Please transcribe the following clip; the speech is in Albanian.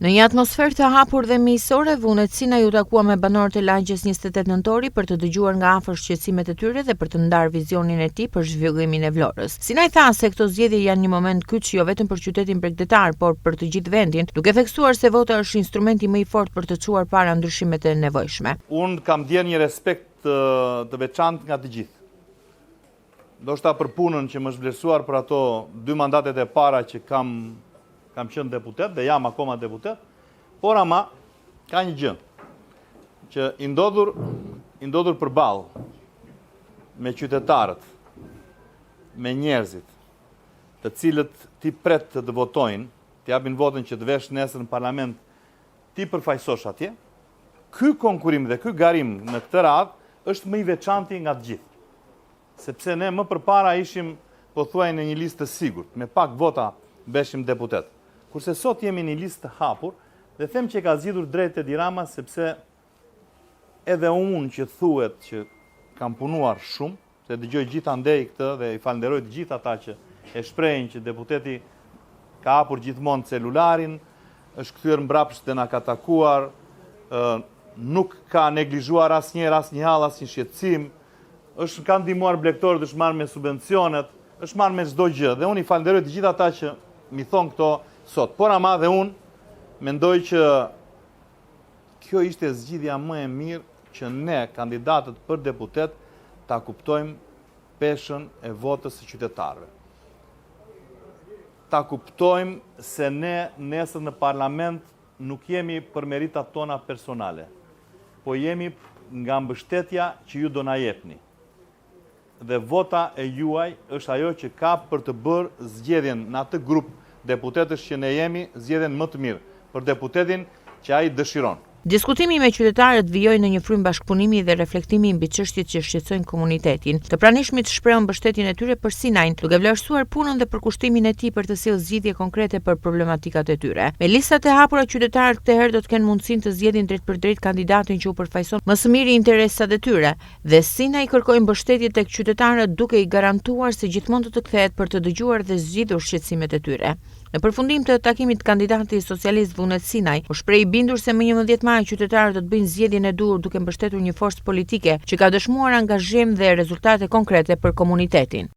Në një atmosferë të hapur dhe miqësore, Vunet Sinaj u takua me banorët e lagjes 28 nëntori për të dëgjuar nga afër shqetësimet e tyre dhe për të ndarë vizionin e tij për zhvillimin e Vlorës. Sinaj tha se këto zgjedhje janë një moment kyç jo vetëm për qytetin bregdetar, por për të gjithë vendin, duke theksuar se vota është instrumenti më i fortë për të çuar para ndryshimet e nevojshme. Unë kam ndjer një respekt të veçantë nga të gjithë. Ndoshta për punën që më është vlerësuar për ato 2 mandatet e para që kam qenë deputet dhe jam akoma deputet, por ama ka një gjë që i ndodhur përballë me qytetarët, me njerëzit, të cilët ti pret të votojnë, të japin votën që të vesh nesër në parlament, ti përfaqësosh atje. Ky konkurim dhe ky garim në këtë radhë është më i veçanti nga të gjithë. Sepse ne më përpara ishim pothuaj në një listë të sigurt, me pak vota beshim deputet. Kurse sot jemi në një listë të hapur dhe them që ka zgjidhur drejt Edi Rama sepse edhe unë që thuhet që kam punuar shumë, se dëgjoj gjithandej këtë dhe i falenderoj të gjithë ata që e shprehin që deputeti ka hapur gjithmonë celularin, është kthyer mbrapsht dhe na ka takuar, nuk ka neglizhuar asnjëherë asnjë hall, asnjë shqetësim, ka ndihmuar blegtorët, është marrë me subvencionet, është marrë me çdo gjë dhe unë i falenderoj të gjithë ata që mi thonë këto sot. Por ama dhe unë mendoj që kjo ishte zgjidhja më e mirë që ne, kandidatët për deputet, ta kuptojmë peshën e votës së qytetarëve. Ta kuptojmë se ne nesër në parlament nuk jemi për meritat tona personale, po jemi nga mbështetja që ju do na jepni. Dhe vota e juaj është ajo që ka për të bërë zgjedhjen në atë grup deputetësh që ne jemi, zgjedhjen më të mirë për deputetin që ai dëshiron. Diskutimi me qytetarët vijoi në një frymë bashkëpunimi dhe reflektimi mbi çështjet që shqetësojnë komunitetin. Të pranishmit shprehën mbështetjen e tyre për Sinajin, duke vlerësuar punën dhe përkushtimin e tij për të sjellë zgjidhje konkrete për problematikat e tyre. Me listat e hapura, qytetarët këtë herë do të kenë mundësinë të zgjedhin drejt për drejt kandidatin që u përfaqëson më së miri interesat e tyre, dhe Sinaj kërkoi mbështetje tek qytetarët duke i garantuar se gjithmonë do të kthehet për të dëgjuar dhe zgjidhur shqetësimet e tyre. Në përfundim të takimit, kandidati socialist Vunet Sinaj u shpreh i bindur se më 11 maj qytetarët do të bëjnë zgjedhjen e duhur duke mbështetur një forcë politike që ka dëshmuar angazhim dhe rezultate konkrete për komunitetin.